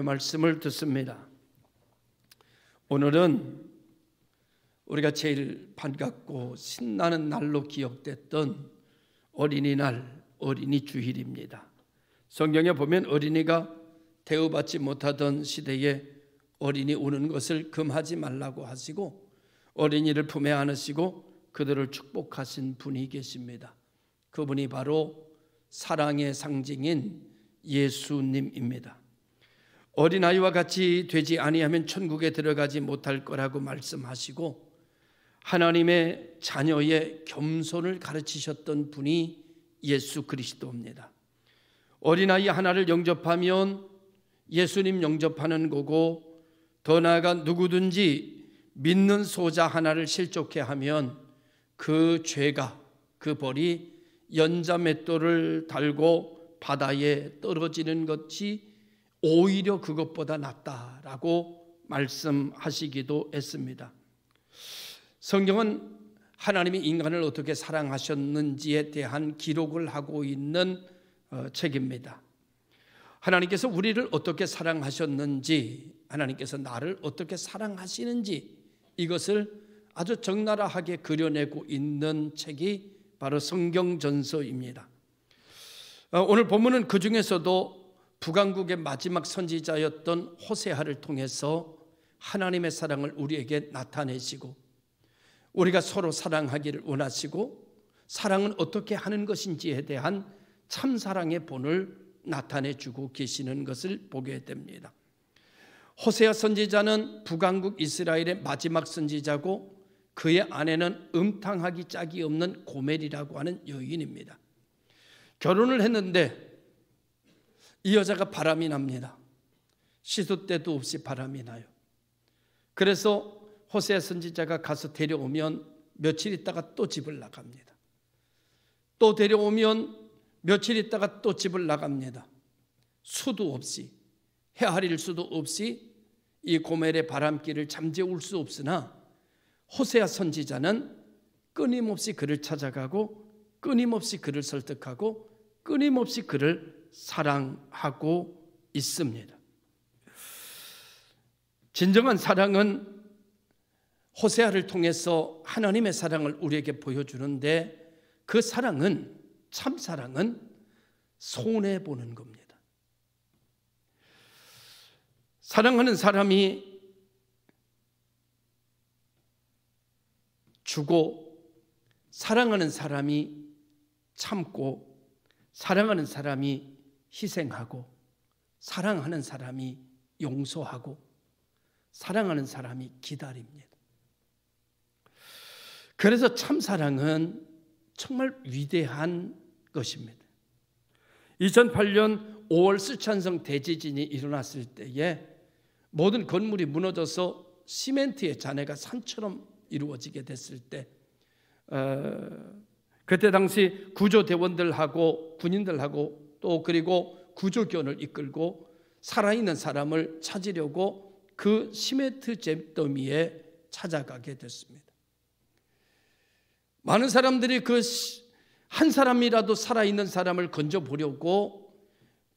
말씀을 듣습니다. 오늘은 우리가 제일 반갑고 신나는 날로 기억됐던 어린이날, 어린이 주일입니다. 성경에 보면 어린이가 대우받지 못하던 시대에 어린이 우는 것을 금하지 말라고 하시고 어린이를 품에 안으시고 그들을 축복하신 분이 계십니다. 그분이 바로 사랑의 상징인 예수님입니다. 어린아이와 같이 되지 아니하면 천국에 들어가지 못할 거라고 말씀하시고 하나님의 자녀의 겸손을 가르치셨던 분이 예수 그리스도입니다. 어린아이 하나를 영접하면 예수님 영접하는 거고, 더 나아가 누구든지 믿는 소자 하나를 실족해 하면 그 죄가, 그 벌이 연자맷돌을 달고 바다에 떨어지는 것이 오히려 그것보다 낫다라고 말씀하시기도 했습니다. 성경은 하나님이 인간을 어떻게 사랑하셨는지에 대한 기록을 하고 있는 책입니다. 하나님께서 우리를 어떻게 사랑하셨는지, 하나님께서 나를 어떻게 사랑하시는지, 이것을 아주 적나라하게 그려내고 있는 책이 바로 성경전서입니다. 오늘 본문은 그 중에서도 북왕국의 마지막 선지자였던 호세아를 통해서 하나님의 사랑을 우리에게 나타내시고, 우리가 서로 사랑하기를 원하시고 사랑은 어떻게 하는 것인지에 대한 참사랑의 본을 나타내주고 계시는 것을 보게 됩니다. 호세아 선지자는 북왕국 이스라엘의 마지막 선지자고, 그의 아내는 음탕하기 짝이 없는 고멜이라고 하는 여인입니다. 결혼을 했는데 이 여자가 바람이 납니다. 시도 때도 없이 바람이 나요. 그래서 호세아 선지자가 가서 데려오면 며칠 있다가 또 집을 나갑니다. 또 데려오면 며칠 있다가 또 집을 나갑니다. 수도 없이, 헤아릴 수도 없이 이 고멜의 바람길을 잠재울 수 없으나 호세아 선지자는 끊임없이 그를 찾아가고 끊임없이 그를 설득하고 끊임없이 그를 사랑하고 있습니다. 진정한 사랑은 호세아를 통해서 하나님의 사랑을 우리에게 보여주는데, 그 사랑은, 참 사랑은 손해보는 겁니다. 사랑하는 사람이 주고, 사랑하는 사람이 참고, 사랑하는 사람이 희생하고, 사랑하는 사람이 용서하고, 사랑하는 사람이 기다립니다. 그래서 참 사랑은 정말 위대한 것입니다. 2008년 5월 쓰촨성 대지진이 일어났을 때에 모든 건물이 무너져서 시멘트의 잔해가 산처럼 이루어지게 됐을 때, 그때 당시 구조대원들하고 군인들하고 또 그리고 구조견을 이끌고 살아있는 사람을 찾으려고 그 시멘트 잼더미에 찾아가게 됐습니다. 많은 사람들이 그 한 사람이라도 살아있는 사람을 건져보려고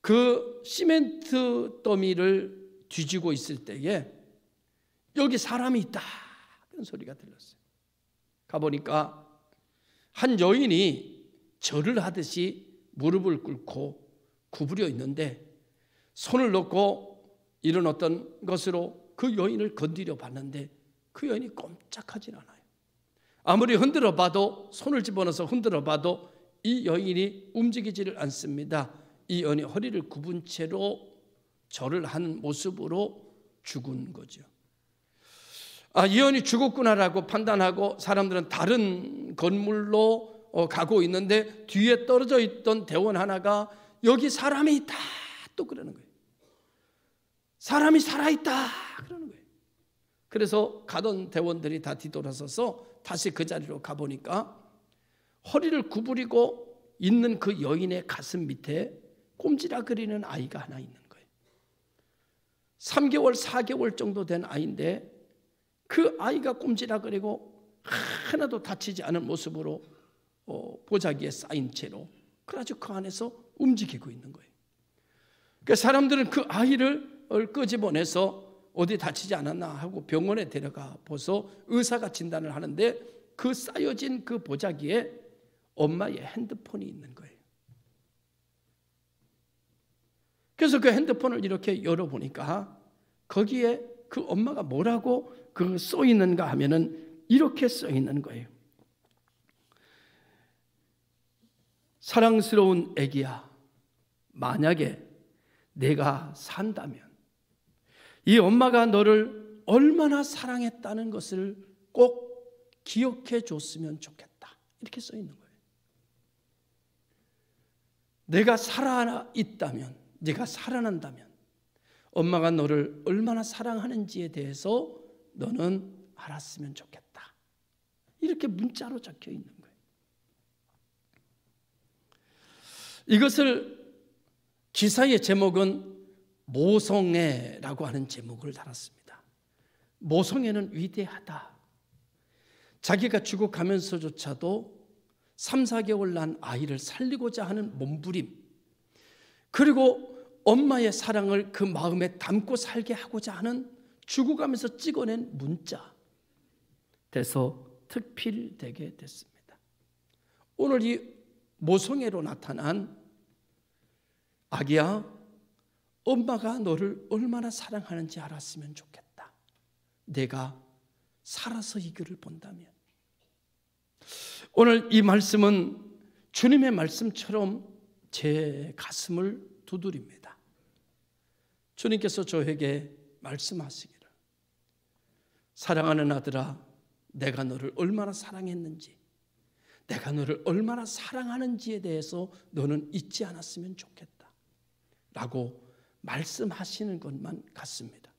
그 시멘트 더미를 뒤지고 있을 때에 여기 사람이 있다 그런 소리가 들렸어요. 가보니까 한 여인이 절을 하듯이 무릎을 꿇고 구부려 있는데, 손을 넣고 이런 어떤 것으로 그 여인을 건드려 봤는데 그 여인이 꼼짝하진 않아요. 아무리 흔들어 봐도, 손을 집어넣어서 흔들어 봐도 이 여인이 움직이지를 않습니다. 이 여인이 허리를 굽은 채로 절을 하는 모습으로 죽은 거죠. 이 여인이 죽었구나라고 판단하고 사람들은 다른 건물로 가고 있는데, 뒤에 떨어져 있던 대원 하나가 여기 사람이 있다 또 그러는 거예요. 사람이 살아있다 그러는 거예요. 그래서 가던 대원들이 다 뒤돌아서서 다시 그 자리로 가보니까 허리를 구부리고 있는 그 여인의 가슴 밑에 꼼지락거리는 아이가 하나 있는 거예요. 3개월, 4개월 정도 된 아이인데 그 아이가 꼼지락거리고 하나도 다치지 않은 모습으로 보자기에 쌓인 채로 그래가지고 그 안에서 움직이고 있는 거예요. 그러니까 사람들은 그 아이를 끄집어내서 어디 다치지 않았나 하고 병원에 데려가 보서 의사가 진단을 하는데 그 쌓여진 그 보자기에 엄마의 핸드폰이 있는 거예요. 그래서 그 핸드폰을 이렇게 열어보니까 거기에 그 엄마가 뭐라고 써 있는가 하면은 이렇게 써 있는 거예요. 사랑스러운 애기야, 만약에 내가 산다면 이 엄마가 너를 얼마나 사랑했다는 것을 꼭 기억해 줬으면 좋겠다. 이렇게 써 있는 거예요. 내가 살아있다면, 네가 살아난다면 엄마가 너를 얼마나 사랑하는지에 대해서 너는 알았으면 좋겠다. 이렇게 문자로 적혀 있는 거예요. 이것을 기사의 제목은 모성애라고 하는 제목을 달았습니다. 모성애는 위대하다. 자기가 죽어가면서조차도 3, 4개월 난 아이를 살리고자 하는 몸부림, 그리고 엄마의 사랑을 그 마음에 담고 살게 하고자 하는 죽어가면서 찍어낸 문자 돼서 특필되게 됐습니다. 오늘 이 모성애로 나타난 아기야, 엄마가 너를 얼마나 사랑하는지 알았으면 좋겠다. 내가 살아서 이 글을 본다면. 오늘 이 말씀은 주님의 말씀처럼 제 가슴을 두드립니다. 주님께서 저에게 말씀하시기를, 사랑하는 아들아, 내가 너를 얼마나 사랑했는지, 내가 너를 얼마나 사랑하는지에 대해서 너는 잊지 않았으면 좋겠다 라고 말씀하시는 것만 같습니다.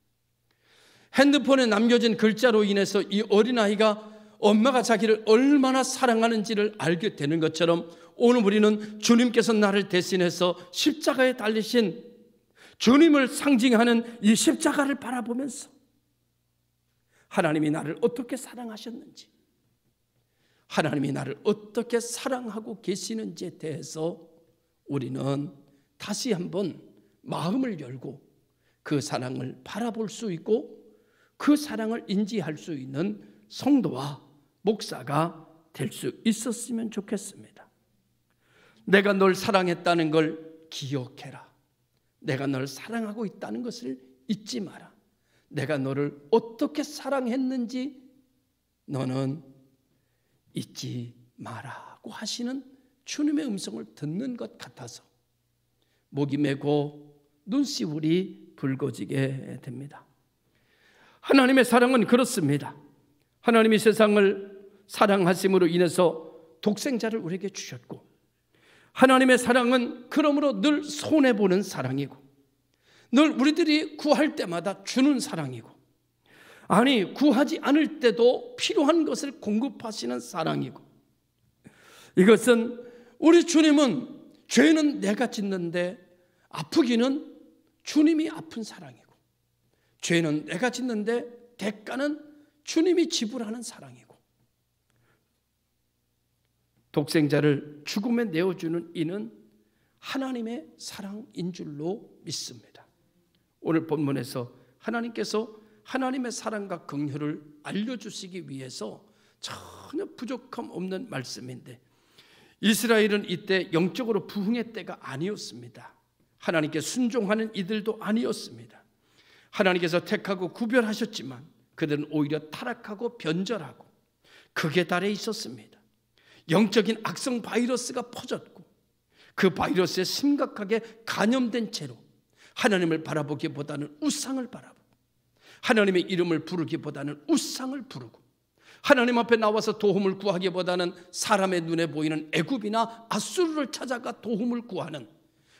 핸드폰에 남겨진 글자로 인해서 이 어린아이가 엄마가 자기를 얼마나 사랑하는지를 알게 되는 것처럼 오늘 우리는 주님께서 나를 대신해서 십자가에 달리신 주님을 상징하는 이 십자가를 바라보면서 하나님이 나를 어떻게 사랑하셨는지, 하나님이 나를 어떻게 사랑하고 계시는지에 대해서 우리는 다시 한번 마음을 열고 그 사랑을 바라볼 수 있고 그 사랑을 인지할 수 있는 성도와 목사가 될 수 있었으면 좋겠습니다. 내가 널 사랑했다는 걸 기억해라. 내가 널 사랑하고 있다는 것을 잊지 마라. 내가 너를 어떻게 사랑했는지 너는 잊지 마라고 하시는 주님의 음성을 듣는 것 같아서 목이 메고 눈시울이 붉어지게 됩니다. 하나님의 사랑은 그렇습니다. 하나님이 세상을 사랑하심으로 인해서 독생자를 우리에게 주셨고, 하나님의 사랑은 그러므로 늘 손해보는 사랑이고, 늘 우리들이 구할 때마다 주는 사랑이고, 아니 구하지 않을 때도 필요한 것을 공급하시는 사랑이고, 이것은 우리 주님은 죄는 내가 짓는데 아프기는 주님이 아픈 사랑이고, 죄는 내가 짓는데 대가는 주님이 지불하는 사랑이고, 독생자를 죽음에 내어주는 이는 하나님의 사랑인 줄로 믿습니다. 오늘 본문에서 하나님께서 하나님의 사랑과 긍휼을 알려주시기 위해서 전혀 부족함 없는 말씀인데, 이스라엘은 이때 영적으로 부흥의 때가 아니었습니다. 하나님께 순종하는 이들도 아니었습니다. 하나님께서 택하고 구별하셨지만 그들은 오히려 타락하고 변절하고 극에 달해 있었습니다. 영적인 악성 바이러스가 퍼졌고 그 바이러스에 심각하게 감염된 채로 하나님을 바라보기보다는 우상을 바라보고, 하나님의 이름을 부르기보다는 우상을 부르고, 하나님 앞에 나와서 도움을 구하기보다는 사람의 눈에 보이는 애굽이나 아수르를 찾아가 도움을 구하는,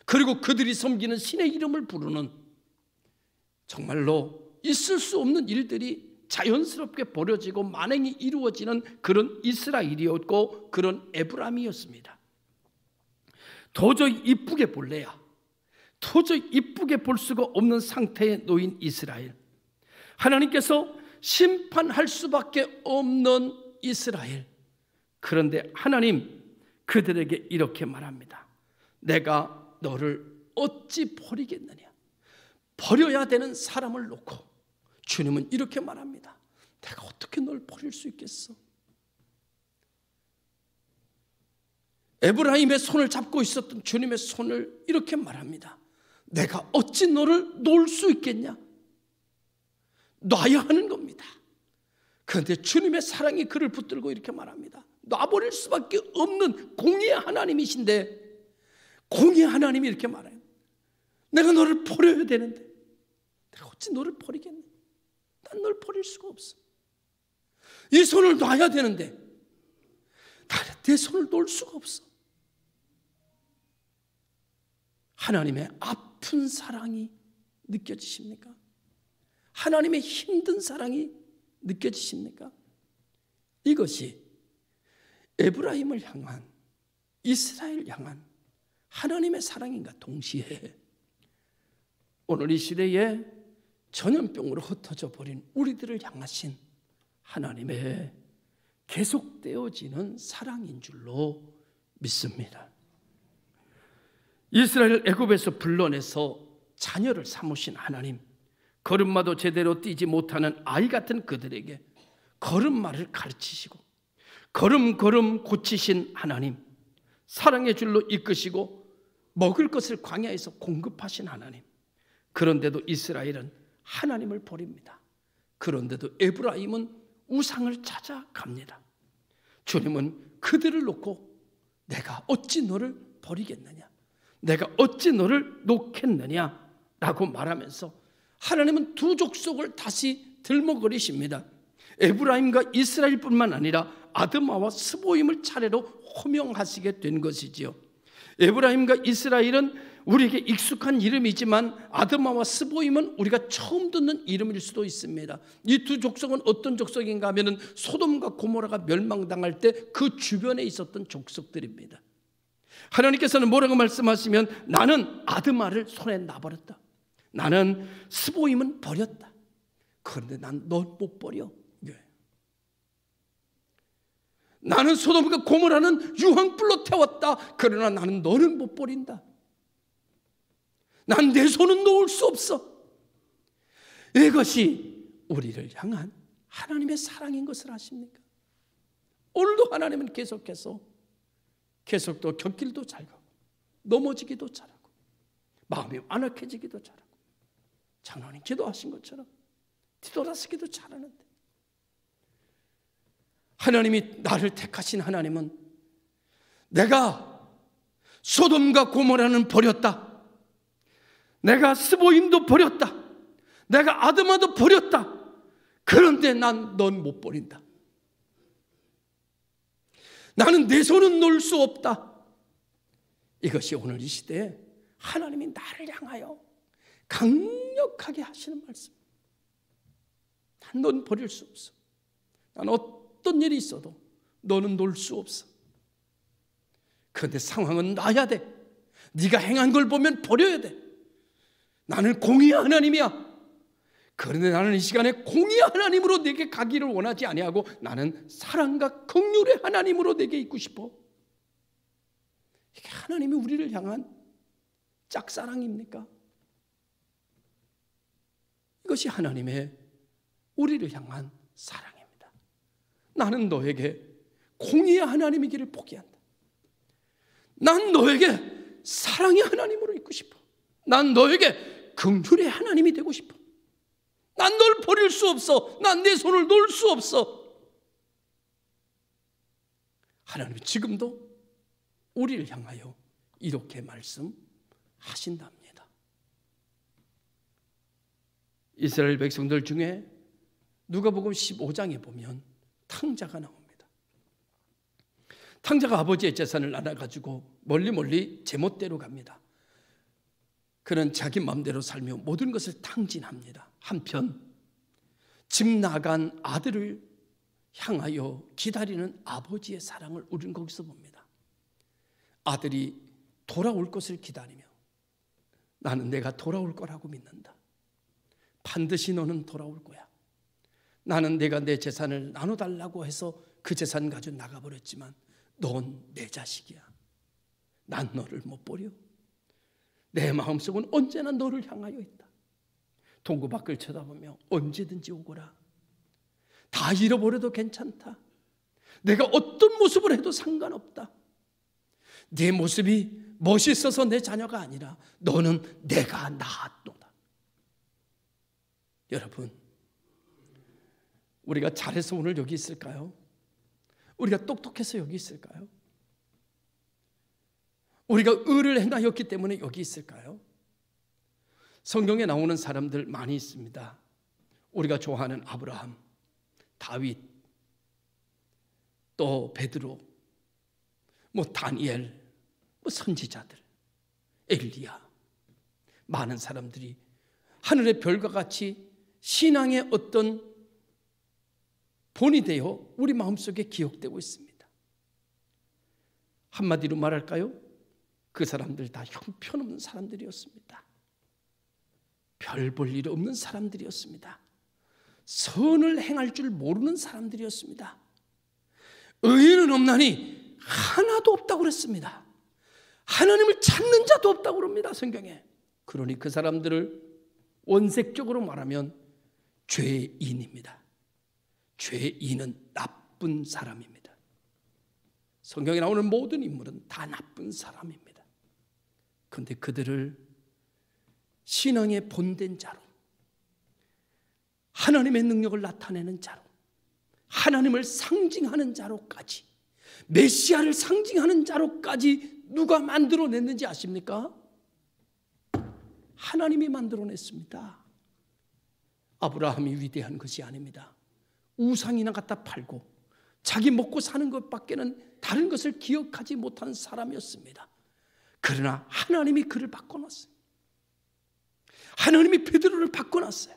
그리고 그들이 섬기는 신의 이름을 부르는, 정말로 있을 수 없는 일들이 자연스럽게 벌어지고 만행이 이루어지는 그런 이스라엘이었고 그런 에브라임이었습니다. 도저히 이쁘게 볼래야 도저히 이쁘게 볼 수가 없는 상태에 놓인 이스라엘, 하나님께서 심판할 수밖에 없는 이스라엘. 그런데 하나님 그들에게 이렇게 말합니다. 내가 너를 어찌 버리겠느냐. 버려야 되는 사람을 놓고 주님은 이렇게 말합니다. 내가 어떻게 널 버릴 수 있겠어? 에브라임의 손을 잡고 있었던 주님의 손을 이렇게 말합니다. 내가 어찌 너를 놓을 수 있겠냐? 놔야 하는 겁니다. 그런데 주님의 사랑이 그를 붙들고 이렇게 말합니다. 놔버릴 수밖에 없는 공의의 하나님이신데, 공의의 하나님이 이렇게 말해요. 내가 너를 버려야 되는데 내가 어찌 너를 버리겠냐? 난 널 버릴 수가 없어. 이 손을 놔야 되는데 나는 내 손을 놓을 수가 없어. 하나님의 아픈 사랑이 느껴지십니까? 하나님의 힘든 사랑이 느껴지십니까? 이것이 에브라임을 향한, 이스라엘 향한 하나님의 사랑인가 동시에 오늘 이 시대에 전염병으로 흩어져 버린 우리들을 향하신 하나님의 계속되어지는 사랑인 줄로 믿습니다. 이스라엘 애굽에서 불러내서 자녀를 삼으신 하나님, 걸음마도 제대로 뛰지 못하는 아이 같은 그들에게 걸음마를 가르치시고 걸음걸음 고치신 하나님, 사랑의 줄로 이끄시고 먹을 것을 광야에서 공급하신 하나님, 그런데도 이스라엘은 하나님을 버립니다. 그런데도 에브라임은 우상을 찾아갑니다. 주님은 그들을 놓고 내가 어찌 너를 버리겠느냐, 내가 어찌 너를 놓겠느냐 라고 말하면서 하나님은 두 족속을 다시 들먹거리십니다. 에브라임과 이스라엘뿐만 아니라 아드마와 스보임을 차례로 호명하시게 된 것이지요. 에브라임과 이스라엘은 우리에게 익숙한 이름이지만 아드마와 스보임은 우리가 처음 듣는 이름일 수도 있습니다. 이 두 족속은 어떤 족속인가 하면 소돔과 고모라가 멸망당할 때 그 주변에 있었던 족속들입니다. 하나님께서는 뭐라고 말씀하시면 나는 아드마를 손에 놔버렸다, 나는 스보임은 버렸다, 그런데 난 널 못 버려. 나는 소돔과 고모라는 유황불로 태웠다, 그러나 나는 너는 못 버린다. 난 내 손은 놓을 수 없어. 이것이 우리를 향한 하나님의 사랑인 것을 아십니까? 오늘도 하나님은 계속해서 계속도 곁길도 잘 가고 넘어지기도 잘하고 마음이 완악해지기도 잘하고 장로님 기도하신 것처럼 뒤돌아서기도 잘하는데, 하나님이 나를 택하신 하나님은 내가 소돔과 고모라는 버렸다, 내가 스보임도 버렸다, 내가 아드마도 버렸다, 그런데 난 넌 못 버린다. 나는 내 손은 놓을 수 없다. 이것이 오늘 이 시대에 하나님이 나를 향하여 강력하게 하시는 말씀. 난 넌 버릴 수 없어. 난 어떤 일이 있어도 너는 놓을 수 없어. 그런데 상황은 놔야 돼. 네가 행한 걸 보면 버려야 돼. 나는 공의의 하나님이야. 그런데 나는 이 시간에 공의의 하나님으로 내게 가기를 원하지 아니하고 나는 사랑과 긍휼의 하나님으로 내게 있고 싶어. 이게 하나님이 우리를 향한 짝사랑입니까? 이것이 하나님의 우리를 향한 사랑입니다. 나는 너에게 공의의 하나님이기를 포기한다. 난 너에게 사랑의 하나님으로 있고 싶어. 난 너에게 긍휼의 하나님이 되고 싶어. 난 널 버릴 수 없어. 난 내 손을 놓을 수 없어. 하나님은 지금도 우리를 향하여 이렇게 말씀하신답니다. 이스라엘 백성들 중에 누가복음 15장에 보면 탕자가 나옵니다. 탕자가 아버지의 재산을 나눠가지고 멀리 제멋대로 갑니다. 그는 자기 마음대로 살며 모든 것을 탕진합니다. 한편 집 나간 아들을 향하여 기다리는 아버지의 사랑을 우리는 거기서 봅니다. 아들이 돌아올 것을 기다리며 나는 내가 돌아올 거라고 믿는다. 반드시 너는 돌아올 거야. 나는 내가 내 재산을 나눠달라고 해서 그 재산 가지고 나가버렸지만 넌 내 자식이야. 난 너를 못 버려. 내 마음속은 언제나 너를 향하여 있다. 동구 밖을 쳐다보며 언제든지 오거라. 다 잃어버려도 괜찮다. 내가 어떤 모습을 해도 상관없다. 네 모습이 멋있어서 내 자녀가 아니라 너는 내가 낳았도다. 여러분, 우리가 잘해서 오늘 여기 있을까요? 우리가 똑똑해서 여기 있을까요? 우리가 의를 행하였기 때문에 여기 있을까요? 성경에 나오는 사람들 많이 있습니다. 우리가 좋아하는 아브라함, 다윗, 또 베드로, 다니엘, 선지자들, 엘리야, 많은 사람들이 하늘의 별과 같이 신앙의 어떤 본이 되어 우리 마음속에 기억되고 있습니다. 한마디로 말할까요? 그 사람들 다 형편없는 사람들이었습니다. 별 볼 일 없는 사람들이었습니다. 선을 행할 줄 모르는 사람들이었습니다. 의인은 없나니 하나도 없다고 그랬습니다. 하나님을 찾는 자도 없다고 그럽니다, 성경에. 그러니 그 사람들을 원색적으로 말하면 죄인입니다. 죄인은 나쁜 사람입니다. 성경에 나오는 모든 인물은 다 나쁜 사람입니다. 그런데 그들을 신앙의 본된 자로, 하나님의 능력을 나타내는 자로, 하나님을 상징하는 자로까지, 메시아를 상징하는 자로까지 누가 만들어냈는지 아십니까? 하나님이 만들어냈습니다. 아브라함이 위대한 것이 아닙니다. 우상이나 갖다 팔고 자기 먹고 사는 것밖에는 다른 것을 기억하지 못한 사람이었습니다. 그러나 하나님이 그를 바꿔놨어요. 하나님이 베드로를 바꿔놨어요.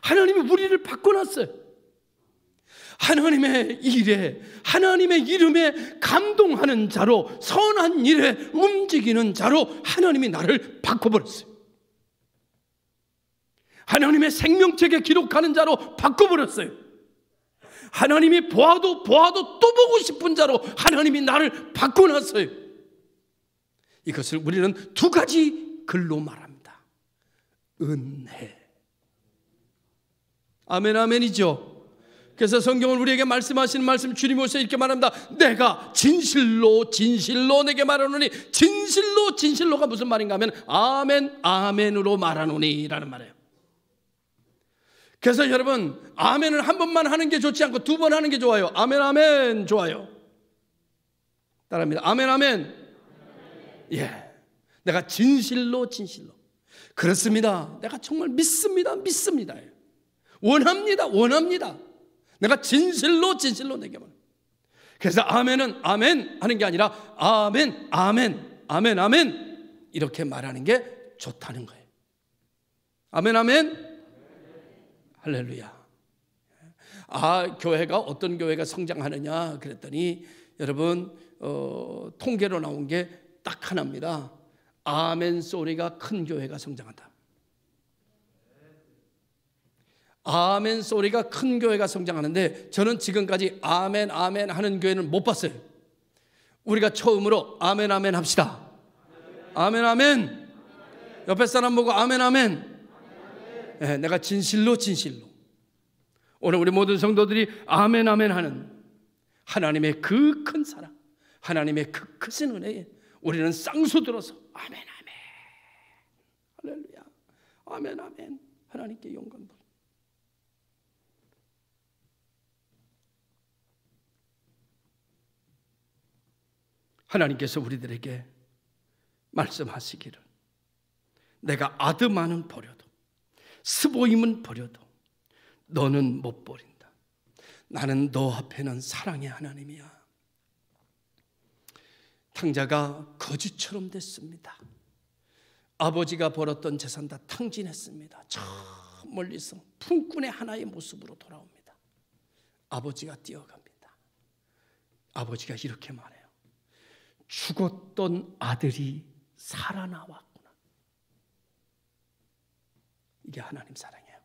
하나님이 우리를 바꿔놨어요. 하나님의 일에, 하나님의 이름에 감동하는 자로, 선한 일에 움직이는 자로 하나님이 나를 바꿔버렸어요. 하나님의 생명책에 기록하는 자로 바꿔버렸어요. 하나님이 보아도 또 보고 싶은 자로 하나님이 나를 바꿔놨어요. 이것을 우리는 두 가지 글로 말합니다. 은혜. 아멘, 아멘이죠. 그래서 성경은 우리에게 말씀하시는 말씀, 주님께서 이렇게 말합니다. 내가 진실로 내게 말하노니, 진실로가 무슨 말인가 하면 아멘, 아멘으로 말하노니 라는 말이에요. 그래서 여러분, 아멘을 한 번만 하는 게 좋지 않고 두 번 하는 게 좋아요. 아멘, 아멘 좋아요. 따라합니다. 아멘, 아멘. 예, 내가 진실로 그렇습니다. 내가 정말 믿습니다. 원합니다. 내가 진실로 내게 말. 그래서 아멘은 아멘 하는 게 아니라 아멘 이렇게 말하는 게 좋다는 거예요. 아멘, 아멘. 할렐루야. 교회가 어떤 교회가 성장하느냐 그랬더니 여러분 통계로 나온 게 딱 하나입니다. 아멘 소리가 큰 교회가 성장한다. 아멘 소리가 큰 교회가 성장하는데, 저는 지금까지 아멘 하는 교회는 못 봤어요. 우리가 처음으로 아멘 합시다. 아멘. 옆에 사람 보고 아멘. 네, 내가 진실로 오늘 우리 모든 성도들이 아멘 하는 하나님의 그 큰 사랑, 하나님의 그 크신 은혜에 우리는 쌍수 들어서 아멘. 할렐루야. 아멘. 하나님께 영광 돌. 하나님께서 우리들에게 말씀하시기를, 내가 아드만은 버려도 스보임은 버려도 너는 못 버린다. 나는 너 앞에는 사랑의 하나님이야. 탕자가 거지처럼 됐습니다. 아버지가 벌었던 재산 다 탕진했습니다. 저 멀리서 품꾼의 하나의 모습으로 돌아옵니다. 아버지가 뛰어갑니다. 아버지가 이렇게 말해요. 죽었던 아들이 살아나왔구나. 이게 하나님 사랑이에요.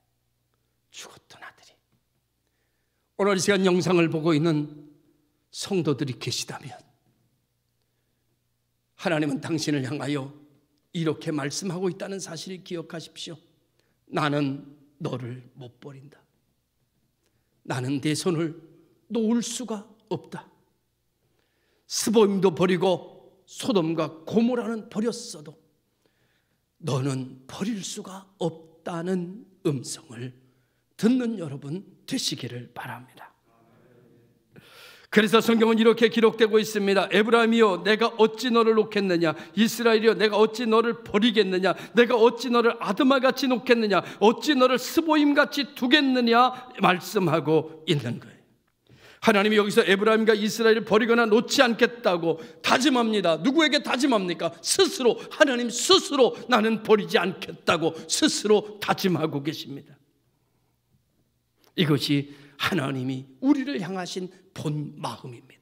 죽었던 아들이. 오늘 이 시간 영상을 보고 있는 성도들이 계시다면 하나님은 당신을 향하여 이렇게 말씀하고 있다는 사실을 기억하십시오. 나는 너를 못 버린다. 나는 네 손을 놓을 수가 없다. 스보임도 버리고 소돔과 고모라는 버렸어도 너는 버릴 수가 없다는 음성을 듣는 여러분 되시기를 바랍니다. 그래서 성경은 이렇게 기록되고 있습니다. 에브라임이여 내가 어찌 너를 놓겠느냐, 이스라엘이여 내가 어찌 너를 버리겠느냐, 내가 어찌 너를 아드마같이 놓겠느냐, 어찌 너를 스보임같이 두겠느냐 말씀하고 있는 거예요. 하나님이 여기서 에브라임과 이스라엘을 버리거나 놓지 않겠다고 다짐합니다. 누구에게 다짐합니까? 스스로, 하나님 스스로 나는 버리지 않겠다고 스스로 다짐하고 계십니다. 이것이 하나님이 우리를 향하신 본 마음입니다.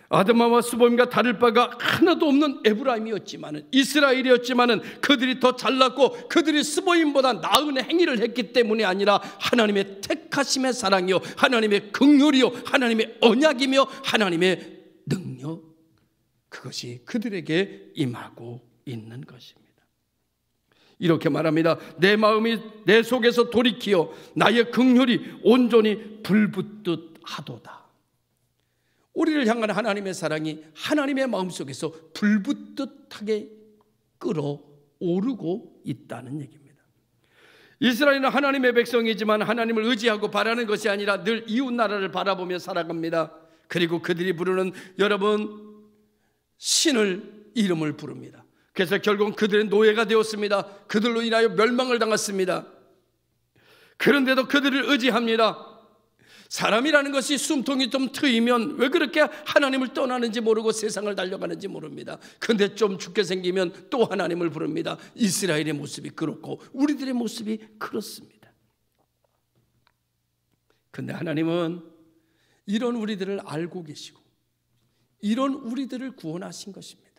아드마와 스보임과 다를 바가 하나도 없는 에브라임이었지만, 이스라엘이었지만 그들이 더 잘났고 그들이 스보임보다 나은 행위를 했기 때문이 아니라 하나님의 택하심의 사랑이요, 하나님의 긍휼이요, 하나님의 언약이며 하나님의 능력, 그것이 그들에게 임하고 있는 것입니다. 이렇게 말합니다. 내 마음이 내 속에서 돌이키어 나의 긍휼이 온전히 불붙듯 하도다. 우리를 향한 하나님의 사랑이 하나님의 마음속에서 불붙듯하게 끓어오르고 있다는 얘기입니다. 이스라엘은 하나님의 백성이지만 하나님을 의지하고 바라는 것이 아니라 늘 이웃 나라를 바라보며 살아갑니다. 그리고 그들이 부르는 여러분 신을 이름을 부릅니다. 그래서 결국 그들은 노예가 되었습니다. 그들로 인하여 멸망을 당했습니다. 그런데도 그들을 의지합니다. 사람이라는 것이 숨통이 좀 트이면 왜 그렇게 하나님을 떠나는지 모르고 세상을 달려가는지 모릅니다. 그런데 좀 죽게 생기면 또 하나님을 부릅니다. 이스라엘의 모습이 그렇고 우리들의 모습이 그렇습니다. 그런데 하나님은 이런 우리들을 알고 계시고 이런 우리들을 구원하신 것입니다.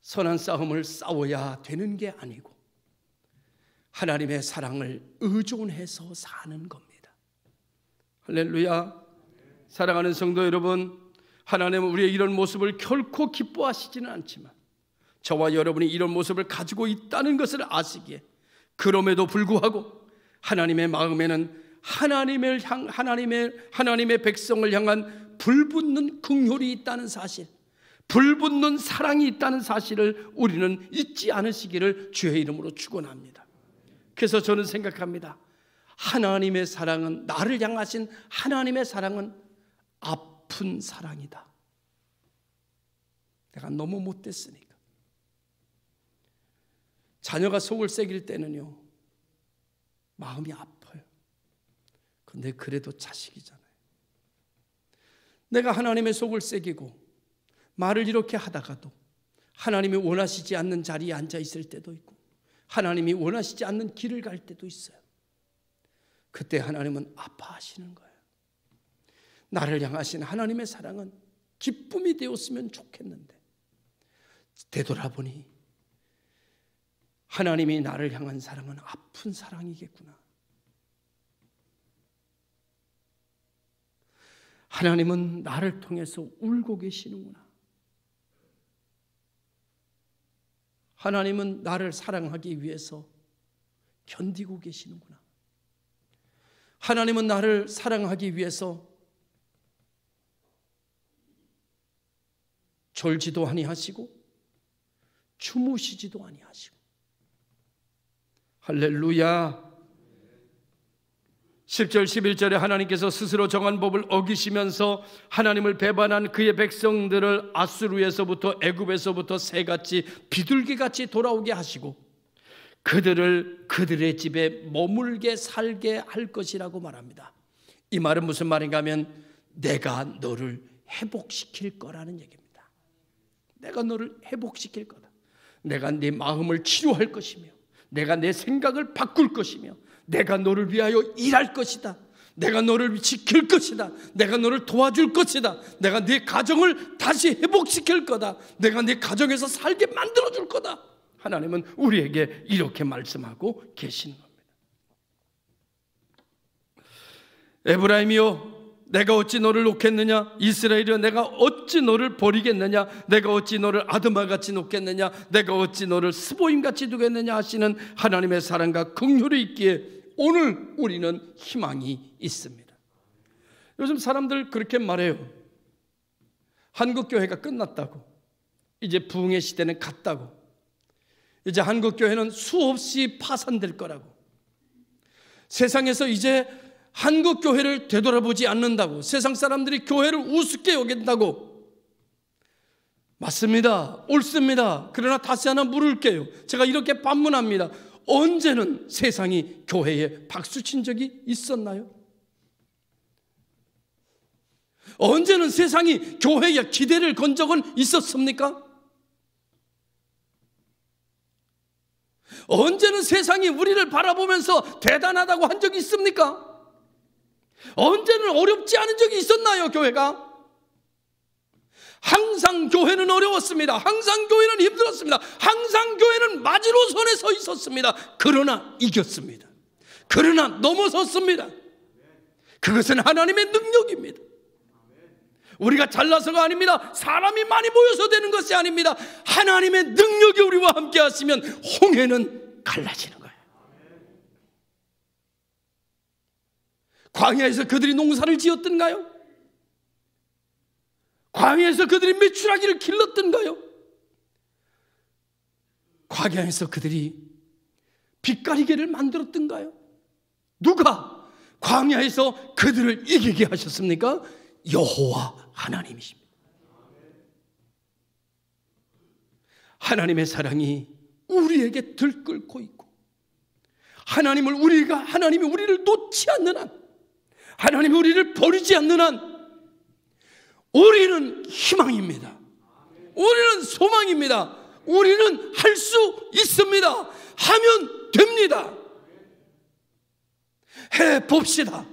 선한 싸움을 싸워야 되는 게 아니고 하나님의 사랑을 의존해서 사는 겁니다. 할렐루야. 사랑하는 성도 여러분, 하나님은 우리의 이런 모습을 결코 기뻐하시지는 않지만 저와 여러분이 이런 모습을 가지고 있다는 것을 아시기에 그럼에도 불구하고 하나님의 마음에는 하나님의 백성을 향한 불붙는 긍휼이 있다는 사실, 불붙는 사랑이 있다는 사실을 우리는 잊지 않으시기를 주의 이름으로 축원합니다. 그래서 저는 생각합니다. 하나님의 사랑은, 나를 향하신 하나님의 사랑은 아픈 사랑이다. 내가 너무 못됐으니까. 자녀가 속을 새길 때는요 마음이 아파요. 근데 그래도 자식이잖아요. 내가 하나님의 속을 새기고 말을 이렇게 하다가도 하나님이 원하시지 않는 자리에 앉아 있을 때도 있고 하나님이 원하시지 않는 길을 갈 때도 있어요. 그때 하나님은 아파하시는 거예요. 나를 향하신 하나님의 사랑은 기쁨이 되었으면 좋겠는데 되돌아보니 하나님이 나를 향한 사랑은 아픈 사랑이겠구나. 하나님은 나를 통해서 울고 계시는구나. 하나님은 나를 사랑하기 위해서 견디고 계시는구나. 하나님은 나를 사랑하기 위해서 졸지도 아니하시고 주무시지도 아니하시고. 할렐루야. 10절 11절에 하나님께서 스스로 정한 법을 어기시면서 하나님을 배반한 그의 백성들을 아수르에서부터 애굽에서부터 새같이 비둘기같이 돌아오게 하시고 그들을 그들의 집에 머물게 살게 할 것이라고 말합니다. 이 말은 무슨 말인가 하면 내가 너를 회복시킬 거라는 얘기입니다. 내가 너를 회복시킬 거다. 내가 네 마음을 치료할 것이며 내가 내 생각을 바꿀 것이며 내가 너를 위하여 일할 것이다. 내가 너를 지킬 것이다. 내가 너를 도와줄 것이다. 내가 네 가정을 다시 회복시킬 거다. 내가 네 가정에서 살게 만들어줄 거다. 하나님은 우리에게 이렇게 말씀하고 계시는 겁니다. 에브라임이여 내가 어찌 너를 놓겠느냐? 이스라엘이여 내가 어찌 너를 버리겠느냐? 내가 어찌 너를 아드마같이 놓겠느냐? 내가 어찌 너를 스보임같이 두겠느냐? 하시는 하나님의 사랑과 긍휼이 있기에 오늘 우리는 희망이 있습니다. 요즘 사람들 그렇게 말해요. 한국교회가 끝났다고, 이제 부흥의 시대는 갔다고, 이제 한국교회는 수없이 파산될 거라고, 세상에서 이제 한국교회를 되돌아보지 않는다고, 세상 사람들이 교회를 우습게 여긴다고. 맞습니다. 옳습니다. 그러나 다시 하나 물을게요. 제가 이렇게 반문합니다. 언제는 세상이 교회에 박수친 적이 있었나요? 언제는 세상이 교회에 기대를 건 적은 있었습니까? 언제는 세상이 우리를 바라보면서 대단하다고 한 적이 있습니까? 언제는 어렵지 않은 적이 있었나요, 교회가? 항상 교회는 어려웠습니다. 항상 교회는 힘들었습니다. 항상 교회는 마지노선에 서 있었습니다. 그러나 이겼습니다. 그러나 넘어섰습니다. 그것은 하나님의 능력입니다. 우리가 잘나서가 아닙니다. 사람이 많이 모여서 되는 것이 아닙니다. 하나님의 능력이 우리와 함께 하시면 홍해는 갈라지는 거예요. 광야에서 그들이 농사를 지었던가요? 광야에서 그들이 메추라기를 길렀던가요? 광야에서 그들이 빛가리개를 만들었던가요? 누가 광야에서 그들을 이기게 하셨습니까? 여호와 하나님이십니다. 하나님의 사랑이 우리에게 들끓고 있고, 하나님이 우리를 놓지 않는 한, 하나님이 우리를 버리지 않는 한 우리는 희망입니다. 우리는 소망입니다. 우리는 할 수 있습니다. 하면 됩니다. 해봅시다.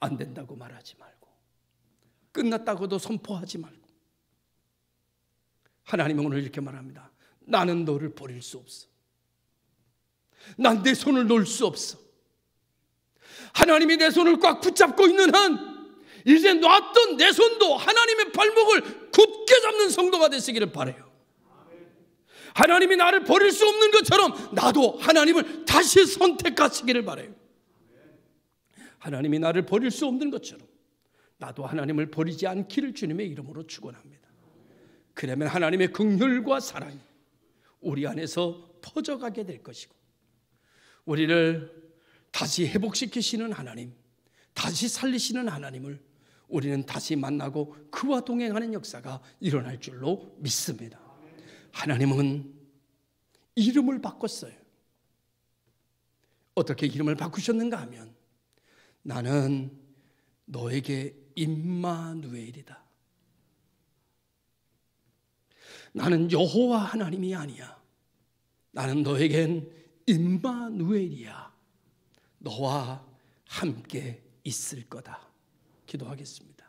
안 된다고 말하지 말고, 끝났다고도 선포하지 말고, 하나님은 오늘 이렇게 말합니다. 나는 너를 버릴 수 없어. 난 내 손을 놓을 수 없어. 하나님이 내 손을 꽉 붙잡고 있는 한 이제 놨던 내 손도 하나님의 발목을 굳게 잡는 성도가 되시기를 바라요. 하나님이 나를 버릴 수 없는 것처럼 나도 하나님을 다시 선택하시기를 바라요. 하나님이 나를 버릴 수 없는 것처럼 나도 하나님을 버리지 않기를 주님의 이름으로 축원합니다. 그러면 하나님의 긍휼과 사랑이 우리 안에서 퍼져가게 될 것이고, 우리를 다시 회복시키시는 하나님, 다시 살리시는 하나님을 우리는 다시 만나고 그와 동행하는 역사가 일어날 줄로 믿습니다. 하나님은 이름을 바꿨어요. 어떻게 이름을 바꾸셨는가 하면, 나는 너에게 임마누엘이다. 나는 여호와 하나님이 아니야. 나는 너에겐 임마누엘이야. 너와 함께 있을 거다. 기도하겠습니다.